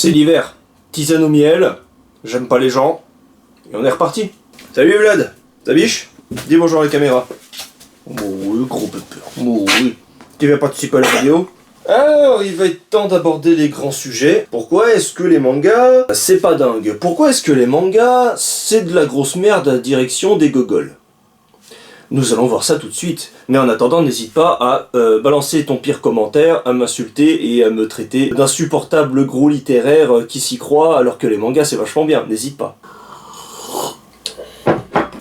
C'est l'hiver, tisane au miel, j'aime pas les gens, et on est reparti. Salut Vlad, ta biche? Dis bonjour à la caméra. Oh oui, gros peur. Oh oui. Tu vas participer à la vidéo? Alors, il va être temps d'aborder les grands sujets. Pourquoi est-ce que les mangas, c'est pas dingue? Pourquoi est-ce que les mangas, c'est de la grosse merde à la direction des gogols? Nous allons voir ça tout de suite. Mais en attendant, n'hésite pas à balancer ton pire commentaire, à m'insulter et à me traiter d'insupportable gros littéraire qui s'y croit alors que les mangas c'est vachement bien. N'hésite pas.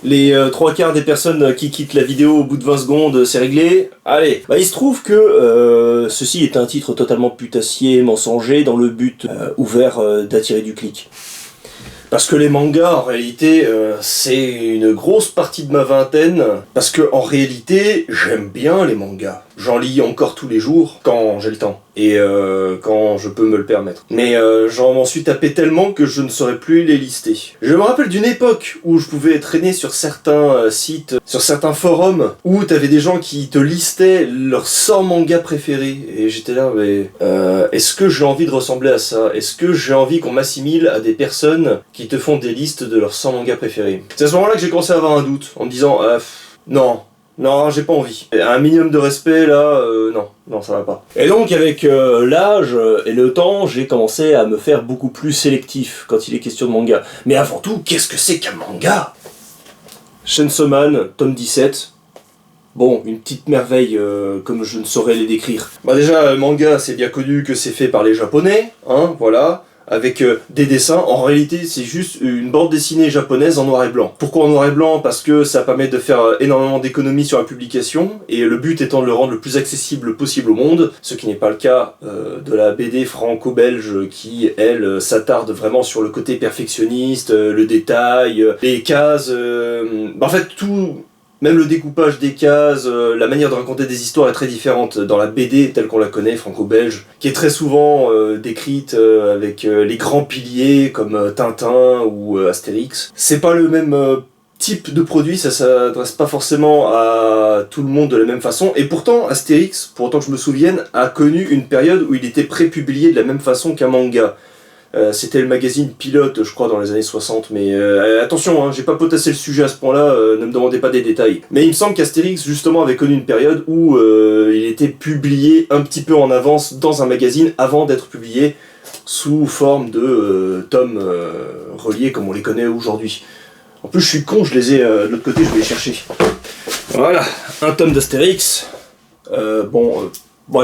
Les 3/4 des personnes qui quittent la vidéo au bout de 20 secondes, c'est réglé. Allez, il se trouve que ceci est un titre totalement putassier, mensonger, dans le but ouvert d'attirer du clic. Parce que les mangas, en réalité, c'est une grosse partie de ma vingtaine. Parce que, en réalité, j'aime bien les mangas. J'en lis encore tous les jours, quand j'ai le temps. Et quand je peux me le permettre. Mais j'en suis tapé tellement que je ne saurais plus les lister. Je me rappelle d'une époque où je pouvais traîner sur certains sites, sur certains forums, où t'avais des gens qui te listaient leurs 100 mangas préférés. Et j'étais là, mais est-ce que j'ai envie de ressembler à ça? Est-ce que j'ai envie qu'on m'assimile à des personnes qui te font des listes de leurs 100 mangas préférés? C'est à ce moment-là que j'ai commencé à avoir un doute, en me disant, non, j'ai pas envie. Un minimum de respect, là, non, ça va pas. Et donc, avec l'âge et le temps, j'ai commencé à me faire beaucoup plus sélectif quand il est question de manga. Mais avant tout, qu'est-ce que c'est qu'un manga? Chainsaw Man, tome 17. Bon, une petite merveille, comme je ne saurais les décrire. Déjà, manga, c'est bien connu que c'est fait par les japonais, hein, voilà. Avec des dessins, en réalité c'est juste une bande dessinée japonaise en noir et blanc. Pourquoi en noir et blanc? Parce que ça permet de faire énormément d'économies sur la publication, et le but étant de le rendre le plus accessible possible au monde, ce qui n'est pas le cas de la BD franco-belge qui, elle, s'attarde vraiment sur le côté perfectionniste, le détail, les cases, en fait tout... Même le découpage des cases, la manière de raconter des histoires est très différente dans la BD telle qu'on la connaît, franco-belge, qui est très souvent décrite avec les grands piliers comme Tintin ou Astérix. C'est pas le même type de produit, ça s'adresse pas forcément à tout le monde de la même façon, et pourtant Astérix, pour autant que je me souvienne, a connu une période où il était pré-publié de la même façon qu'un manga. C'était le magazine Pilote, je crois, dans les années 60, mais attention, j'ai pas potassé le sujet à ce point-là, ne me demandez pas des détails. Mais il me semble qu'Astérix, justement, avait connu une période où il était publié un petit peu en avance dans un magazine avant d'être publié sous forme de tomes reliés comme on les connaît aujourd'hui. En plus, je suis con, je les ai de l'autre côté, je vais les chercher. Voilà, un tome d'Astérix. Bon,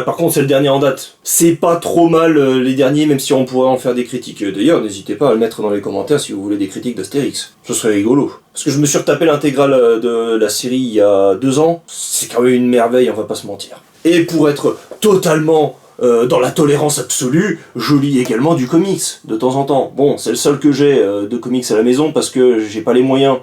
par contre, c'est le dernier en date. C'est pas trop mal les derniers, même si on pourrait en faire des critiques. D'ailleurs, n'hésitez pas à le mettre dans les commentaires si vous voulez des critiques d'Astérix. Ce serait rigolo. Parce que je me suis retapé l'intégrale de la série il y a 2 ans. C'est quand même une merveille, on va pas se mentir. Et pour être totalement dans la tolérance absolue, je lis également du comics, de temps en temps. Bon, c'est le seul que j'ai de comics à la maison, parce que j'ai pas les moyens.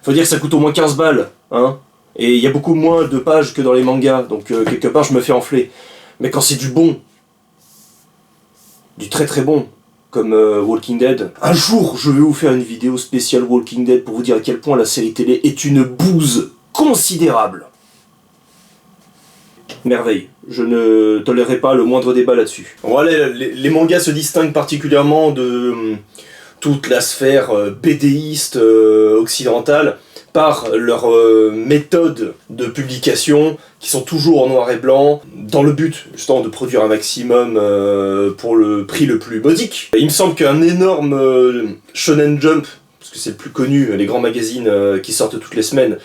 Faut dire que ça coûte au moins 15 balles, hein. Et il y a beaucoup moins de pages que dans les mangas, donc quelque part je me fais enfler. Mais quand c'est du bon, du très très bon, comme Walking Dead, un jour je vais vous faire une vidéo spéciale Walking Dead pour vous dire à quel point la série télé est une bouse considérable. Merveille, je ne tolérerai pas le moindre débat là-dessus. Bon allez, les mangas se distinguent particulièrement de toute la sphère BDiste occidentale, par leur méthode de publication, qui sont toujours en noir et blanc, dans le but justement de produire un maximum pour le prix le plus modique. Il me semble qu'un énorme Shonen Jump, parce que c'est le plus connu, les grands magazines qui sortent toutes les semaines,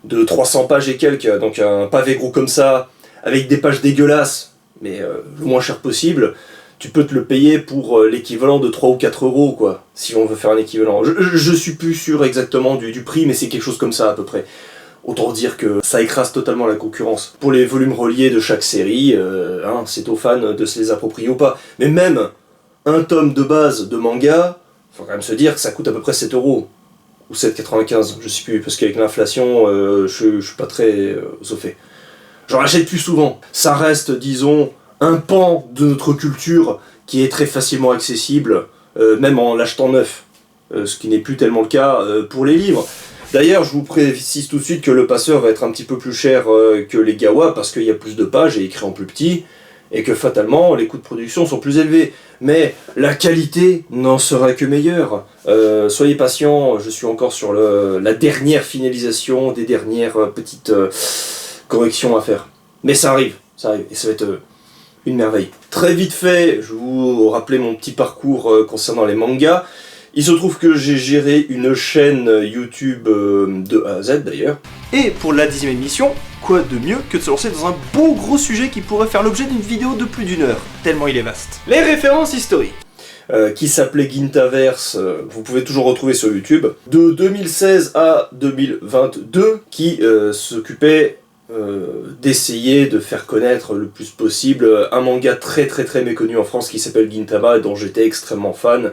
de 300 pages et quelques, donc un pavé gros comme ça, avec des pages dégueulasses, mais le moins cher possible, tu peux te le payer pour l'équivalent de 3 ou 4 euros, quoi, si on veut faire un équivalent. Je suis plus sûr exactement du prix, mais c'est quelque chose comme ça, à peu près. Autant dire que ça écrase totalement la concurrence. Pour les volumes reliés de chaque série, c'est aux fans de se les approprier ou pas. Mais même un tome de base de manga, faut quand même se dire que ça coûte à peu près 7 euros. Ou 7,95, je sais plus, parce qu'avec l'inflation, je suis pas très au fait. J'en achète plus souvent. Ça reste, disons, un pan de notre culture qui est très facilement accessible, même en l'achetant neuf, ce qui n'est plus tellement le cas pour les livres. D'ailleurs, je vous précise tout de suite que le passeur va être un petit peu plus cher que les Gawa, parce qu'il y a plus de pages et écrit en plus petit, et que fatalement les coûts de production sont plus élevés. Mais la qualité n'en sera que meilleure. Soyez patients, je suis encore sur la dernière finalisation, des dernières petites corrections à faire. Mais ça arrive, et ça va être une merveille. Très vite fait, je vais vous rappeler mon petit parcours concernant les mangas. Il se trouve que j'ai géré une chaîne YouTube de A à Z d'ailleurs. Et pour la 10e émission, quoi de mieux que de se lancer dans un beau gros sujet qui pourrait faire l'objet d'une vidéo de plus d'1 heure, tellement il est vaste. Les références historiques. Qui s'appelait Gintaverse, vous pouvez toujours retrouver sur YouTube, de 2016 à 2022, qui s'occupait d'essayer de faire connaître le plus possible un manga très méconnu en France qui s'appelle Gintama, dont j'étais extrêmement fan.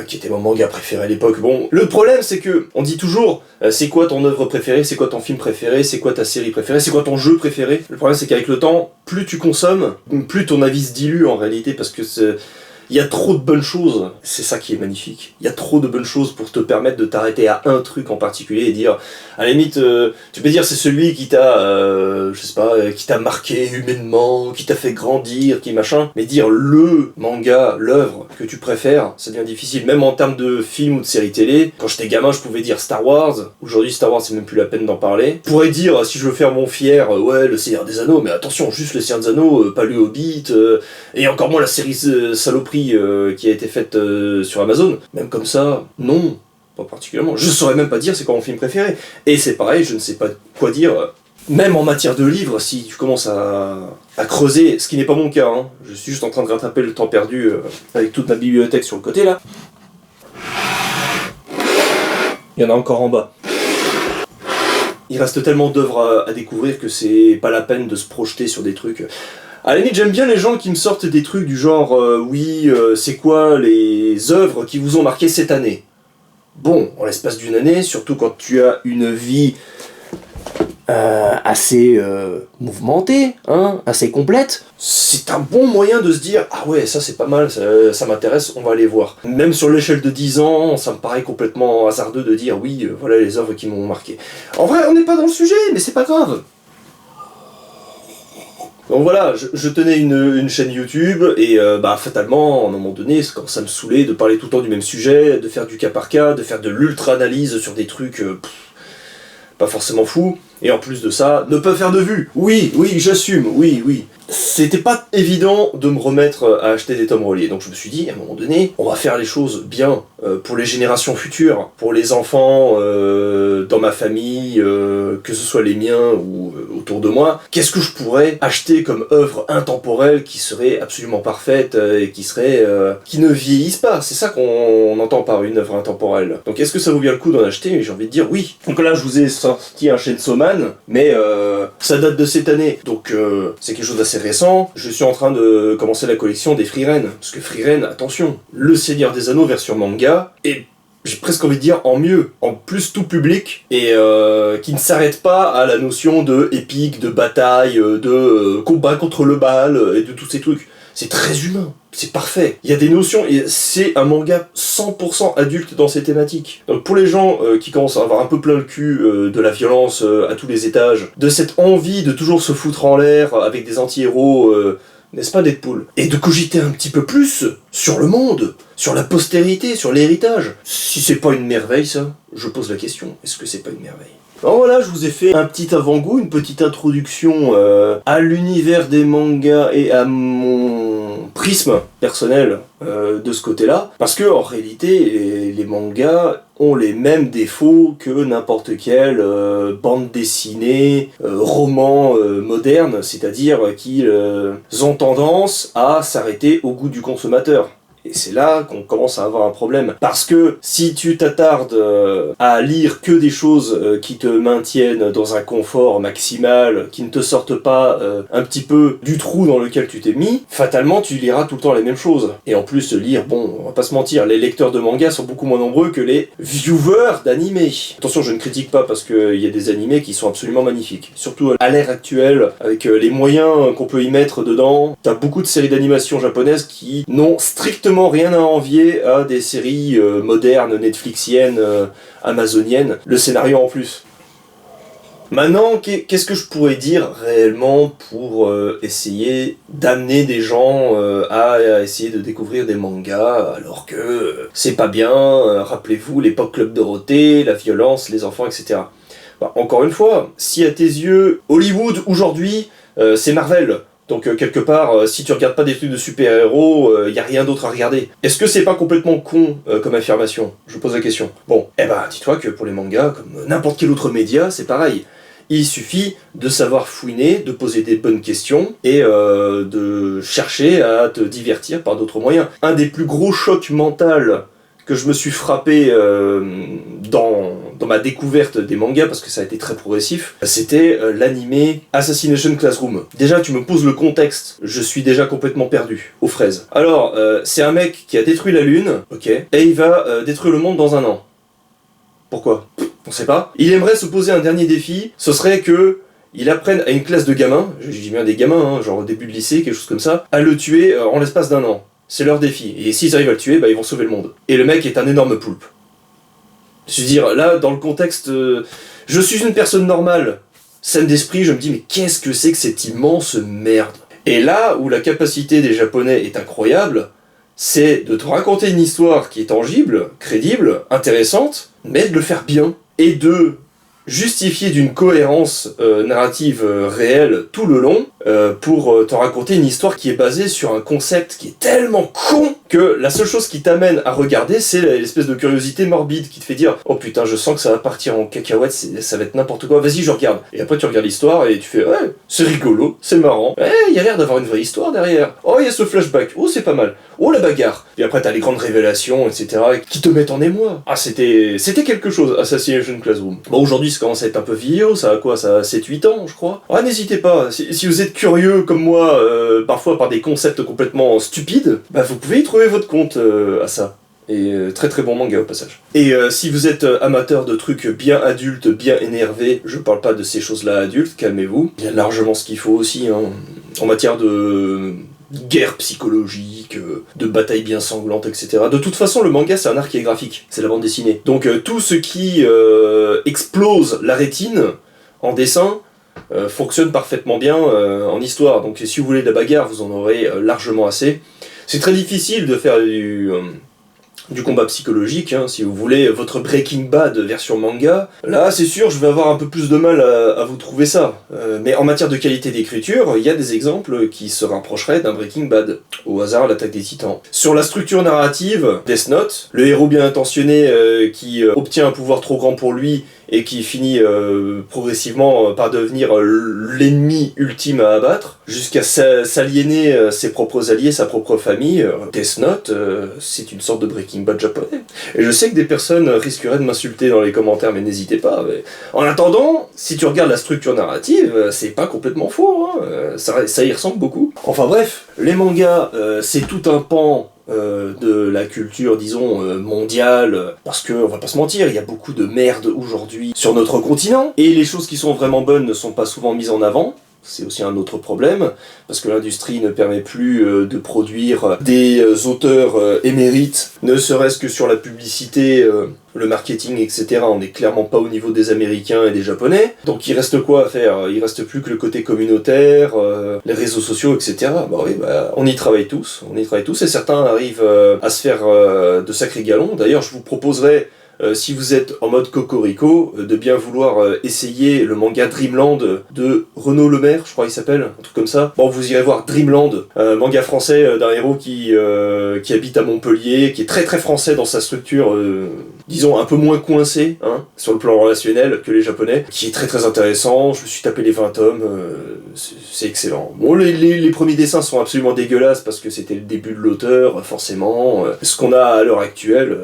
Qui était mon manga préféré à l'époque. Bon, le problème c'est que, on dit toujours, c'est quoi ton œuvre préférée, c'est quoi ton film préféré, c'est quoi ta série préférée, c'est quoi ton jeu préféré. Le problème c'est qu'avec le temps, plus tu consommes, plus ton avis se dilue en réalité, parce que il y a trop de bonnes choses, c'est ça qui est magnifique. Il y a trop de bonnes choses pour te permettre de t'arrêter à un truc en particulier et dire, à la limite, tu peux dire c'est celui qui t'a, je sais pas, qui t'a marqué humainement, qui t'a fait grandir, qui machin, mais dire le manga, l'œuvre que tu préfères, ça devient difficile, même en termes de film ou de série télé. Quand j'étais gamin, je pouvais dire Star Wars, aujourd'hui Star Wars c'est même plus la peine d'en parler. Je pourrais dire, si je veux faire mon fier, ouais, le Seigneur des Anneaux, mais attention, juste le Seigneur des Anneaux, pas le Hobbit, et encore moins la série saloperie qui a été faite sur Amazon. Même comme ça, non, pas particulièrement. Je saurais même pas dire c'est quoi mon film préféré. Et c'est pareil, je ne sais pas quoi dire. Même en matière de livres, si tu commences à creuser, ce qui n'est pas mon cas, hein. Je suis juste en train de rattraper le temps perdu avec toute ma bibliothèque sur le côté là. Il y en a encore en bas. Il reste tellement d'œuvres à découvrir que c'est pas la peine de se projeter sur des trucs. À la limite, j'aime bien les gens qui me sortent des trucs du genre c'est quoi les œuvres qui vous ont marqué cette année? Bon, en l'espace d'une année, surtout quand tu as une vie assez mouvementée, hein, assez complète, c'est un bon moyen de se dire ah ouais, ça c'est pas mal, ça m'intéresse, on va aller voir. Même sur l'échelle de 10 ans, ça me paraît complètement hasardeux de dire oui, voilà les œuvres qui m'ont marqué. En vrai, on n'est pas dans le sujet, mais c'est pas grave. Donc voilà, je tenais une chaîne YouTube et fatalement, à un moment donné, ça commence à me saouler de parler tout le temps du même sujet, de faire du cas par cas, de faire de l'ultra-analyse sur des trucs pas forcément fous. Et en plus de ça, ne pas faire de vues. Oui, j'assume, oui. C'était pas évident de me remettre à acheter des tomes reliés. Donc je me suis dit, à un moment donné, on va faire les choses bien pour les générations futures, pour les enfants dans ma famille, que ce soit les miens ou autour de moi. Qu'est-ce que je pourrais acheter comme œuvre intemporelle qui serait absolument parfaite et qui ne vieillisse pas? C'est ça qu'on entend par une œuvre intemporelle. Donc est-ce que ça vaut bien le coup d'en acheter? Et j'ai envie de dire oui. Donc là, je vous ai sorti un Chainsaw Man, mais ça date de cette année. Donc c'est quelque chose d'assez récent. Je suis en train de commencer la collection des Frieren. Parce que Frieren, attention, le Seigneur des Anneaux version manga, et j'ai presque envie de dire en mieux, en plus tout public, et qui ne s'arrête pas à la notion de épique, de bataille, de combat contre le mal, et de tous ces trucs. C'est très humain, c'est parfait. Il y a des notions, et c'est un manga 100% adulte dans ses thématiques. Donc pour les gens qui commencent à avoir un peu plein le cul de la violence à tous les étages, de cette envie de toujours se foutre en l'air avec des anti-héros, n'est-ce pas Deadpool? Et de cogiter un petit peu plus sur le monde, sur la postérité, sur l'héritage. Si c'est pas une merveille ça, je pose la question, est-ce que c'est pas une merveille? Alors voilà, je vous ai fait un petit avant-goût, une petite introduction à l'univers des mangas et à mon prisme personnel de ce côté-là. Parce que en réalité, les mangas ont les mêmes défauts que n'importe quelle bande dessinée, roman moderne, c'est-à-dire qu'ils ont tendance à s'arrêter au goût du consommateur. Et c'est là qu'on commence à avoir un problème. Parce que si tu t'attardes à lire que des choses qui te maintiennent dans un confort maximal, qui ne te sortent pas un petit peu du trou dans lequel tu t'es mis, fatalement tu liras tout le temps les mêmes choses. Et en plus lire, bon, on va pas se mentir, les lecteurs de manga sont beaucoup moins nombreux que les viewers d'animés. Attention, je ne critique pas parce qu'il y a des animés qui sont absolument magnifiques. Surtout à l'ère actuelle, avec les moyens qu'on peut y mettre dedans, t'as beaucoup de séries d'animation japonaises qui n'ont strictement rien à envier à des séries modernes, netflixiennes, amazoniennes. Le scénario en plus. Maintenant, qu'est-ce que je pourrais dire réellement pour essayer d'amener des gens à essayer de découvrir des mangas, alors que c'est pas bien, rappelez-vous l'époque Club Dorothée, la violence, les enfants, etc. Bah, encore une fois, si à tes yeux, Hollywood aujourd'hui, c'est Marvel, donc quelque part, si tu regardes pas des trucs de super-héros, y a rien d'autre à regarder. Est-ce que c'est pas complètement con comme affirmation? Je pose la question. Bon, eh ben, dis-toi que pour les mangas, comme n'importe quel autre média, c'est pareil. Il suffit de savoir fouiner, de poser des bonnes questions et de chercher à te divertir par d'autres moyens. Un des plus gros chocs mentaux que je me suis frappé dans ma découverte des mangas, parce que ça a été très progressif, c'était l'animé Assassination Classroom. Déjà, tu me poses le contexte, je suis déjà complètement perdu, aux fraises. Alors, c'est un mec qui a détruit la Lune, ok, et il va détruire le monde dans un an. Pourquoi ? On sait pas. Il aimerait se poser un dernier défi, ce serait que il apprenne à une classe de gamins, je dis bien des gamins, hein, genre au début de lycée, quelque chose comme ça, à le tuer en l'espace d'un an. C'est leur défi. Et s'ils arrivent à le tuer, bah, ils vont sauver le monde. Et le mec est un énorme poulpe. Je veux dire, là, dans le contexte... je suis une personne normale, saine d'esprit, je me dis, mais qu'est-ce que c'est que cette immense merde ? Et là où la capacité des Japonais est incroyable, c'est de te raconter une histoire qui est tangible, crédible, intéressante, mais de le faire bien. Et de justifier d'une cohérence narrative réelle tout le long pour te raconter une histoire qui est basée sur un concept qui est tellement con que la seule chose qui t'amène à regarder, c'est l'espèce de curiosité morbide qui te fait dire « Oh putain, je sens que ça va partir en cacahuète, ça va être n'importe quoi, vas-y, je regarde. » Et après tu regardes l'histoire et tu fais « Ouais, c'est rigolo, c'est marrant. Ouais, il y a l'air d'avoir une vraie histoire derrière. Oh, il y a ce flashback. Oh, c'est pas mal. Oh, la bagarre. » Puis après t'as les grandes révélations, etc. qui te mettent en émoi. Ah, c'était quelque chose, Assassination Classroom. Bon, aujourd'hui, ça commence à être un peu vieillot, ça a quoi, ça a 7-8 ans, je crois. Ah, n'hésitez pas, si vous êtes curieux comme moi, parfois par des concepts complètement stupides, bah vous pouvez y trouver votre compte à ça. Et très très bon manga au passage. Et si vous êtes amateur de trucs bien adultes, bien énervés, je parle pas de ces choses-là adultes, calmez-vous. Il y a largement ce qu'il faut aussi, hein, en matière de guerre psychologique, de batailles bien sanglantes, etc. De toute façon, le manga, c'est un art qui est graphique, c'est la bande dessinée. Donc tout ce qui explose la rétine en dessin fonctionne parfaitement bien en histoire. Donc si vous voulez de la bagarre, vous en aurez largement assez. C'est très difficile de faire du combat psychologique, hein, si vous voulez votre Breaking Bad version manga. Là, c'est sûr, je vais avoir un peu plus de mal à vous trouver ça. Mais en matière de qualité d'écriture, il y a des exemples qui se rapprocheraient d'un Breaking Bad. Au hasard, l'Attaque des Titans. Sur la structure narrative, Death Note, le héros bien intentionné qui obtient un pouvoir trop grand pour lui et qui finit progressivement par devenir l'ennemi ultime à abattre, jusqu'à s'aliéner ses propres alliés, sa propre famille. Death Note, c'est une sorte de Breaking Bad japonais. Et je sais que des personnes risqueraient de m'insulter dans les commentaires, mais n'hésitez pas. Mais... En attendant, si tu regardes la structure narrative, c'est pas complètement faux, hein. Ça y ressemble beaucoup. Enfin bref, les mangas, c'est tout un pan de la culture, disons, mondiale, parce que, on va pas se mentir, il y a beaucoup de merde aujourd'hui sur notre continent, et les choses qui sont vraiment bonnes ne sont pas souvent mises en avant. C'est aussi un autre problème, parce que l'industrie ne permet plus de produire des auteurs émérites, ne serait-ce que sur la publicité, le marketing, etc. On n'est clairement pas au niveau des Américains et des Japonais. Donc il reste quoi à faire ? Il reste plus que le côté communautaire, les réseaux sociaux, etc. Bah oui, on y travaille tous, et certains arrivent à se faire de sacrés galons. D'ailleurs, je vous proposerais, si vous êtes en mode cocorico, de bien vouloir essayer le manga Dreamland de Renaud Lemaire, je crois qu'il s'appelle, un truc comme ça. Bon, vous irez voir Dreamland, manga français d'un héros qui habite à Montpellier, qui est très très français dans sa structure, disons un peu moins coincé, hein, sur le plan relationnel que les japonais, qui est très très intéressant. Je me suis tapé les 20 tomes, c'est excellent. Bon, les premiers dessins sont absolument dégueulasses parce que c'était le début de l'auteur, forcément. Ce qu'on a à l'heure actuelle...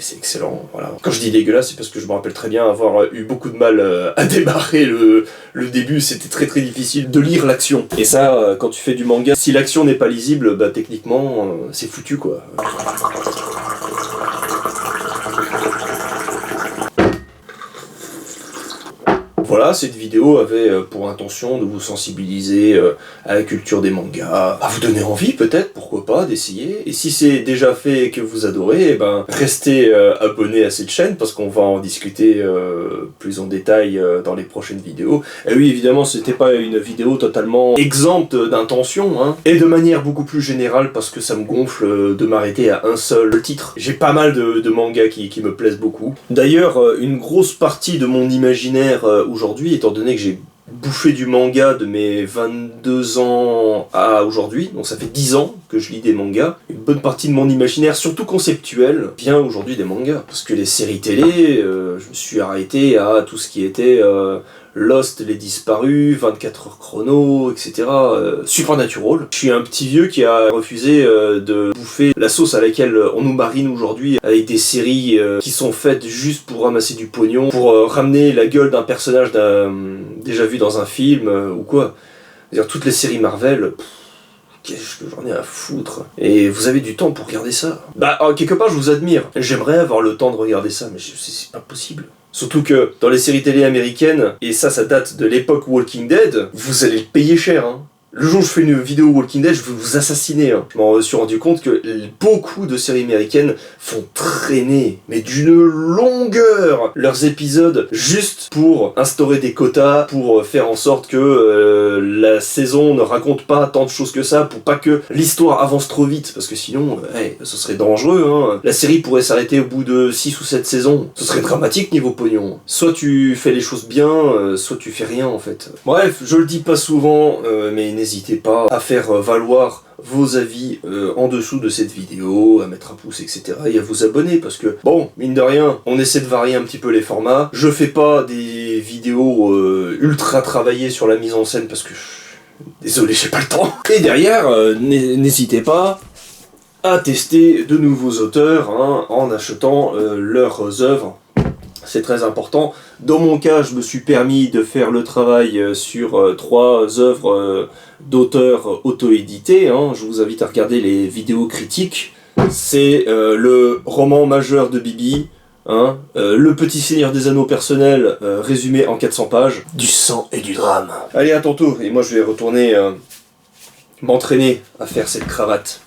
c'est excellent, voilà. Quand je dis dégueulasse, c'est parce que je me rappelle très bien avoir eu beaucoup de mal à démarrer le début, c'était très très difficile de lire l'action. Et ça, quand tu fais du manga, si l'action n'est pas lisible, bah techniquement, c'est foutu quoi. Voilà, cette vidéo avait pour intention de vous sensibiliser à la culture des mangas, à vous donner envie peut-être, pourquoi pas, d'essayer. Et si c'est déjà fait et que vous adorez, eh ben, restez abonnés à cette chaîne parce qu'on va en discuter plus en détail dans les prochaines vidéos. Et oui, évidemment, c'était pas une vidéo totalement exempte d'intention, hein, et de manière beaucoup plus générale parce que ça me gonfle de m'arrêter à un seul titre. J'ai pas mal de mangas qui me plaisent beaucoup. D'ailleurs, une grosse partie de mon imaginaire aujourd'hui, étant donné que j'ai bouffé du manga de mes 22 ans à aujourd'hui, donc ça fait 10 ans que je lis des mangas, une bonne partie de mon imaginaire, surtout conceptuel, vient aujourd'hui des mangas. Parce que les séries télé, je me suis arrêté à tout ce qui était Lost, Les Disparus, 24 heures chrono, etc. Supernatural. Je suis un petit vieux qui a refusé de bouffer la sauce à laquelle on nous marine aujourd'hui avec des séries qui sont faites juste pour ramasser du pognon, pour ramener la gueule d'un personnage déjà vu dans un film ou quoi. C'est-à-dire toutes les séries Marvel, qu'est-ce que j'en ai à foutre. Et vous avez du temps pour regarder ça. Bah, quelque part, je vous admire. J'aimerais avoir le temps de regarder ça, mais c'est pas possible. Surtout que dans les séries télé américaines, et ça date de l'époque Walking Dead, vous allez le payer cher, hein. Le jour où je fais une vidéo Walking Dead, je vais vous assassiner. Hein. Je m'en suis rendu compte que beaucoup de séries américaines font traîner, mais d'une longueur, leurs épisodes juste pour instaurer des quotas, pour faire en sorte que la saison ne raconte pas tant de choses que ça, pour pas que l'histoire avance trop vite, parce que sinon, ce serait dangereux. Hein. La série pourrait s'arrêter au bout de 6 ou 7 saisons. Ce serait dramatique niveau pognon. Soit tu fais les choses bien, soit tu fais rien en fait. Bref, je le dis pas souvent, mais n'hésitez pas à faire valoir vos avis en dessous de cette vidéo, à mettre un pouce, etc. et à vous abonner parce que, bon, mine de rien, on essaie de varier un petit peu les formats. Je fais pas des vidéos ultra travaillées sur la mise en scène parce que, désolé, j'ai pas le temps. Et derrière, n'hésitez pas à tester de nouveaux auteurs hein, en achetant leurs œuvres. C'est très important. Dans mon cas, je me suis permis de faire le travail sur 3 œuvres d'auteurs auto-édités. Hein. Je vous invite à regarder les vidéos critiques. C'est le roman majeur de Bibi, hein, Le Petit Seigneur des Anneaux personnel, résumé en 400 pages. Du sang et du drame. Allez, à tantôt. Et moi, je vais retourner m'entraîner à faire cette cravate.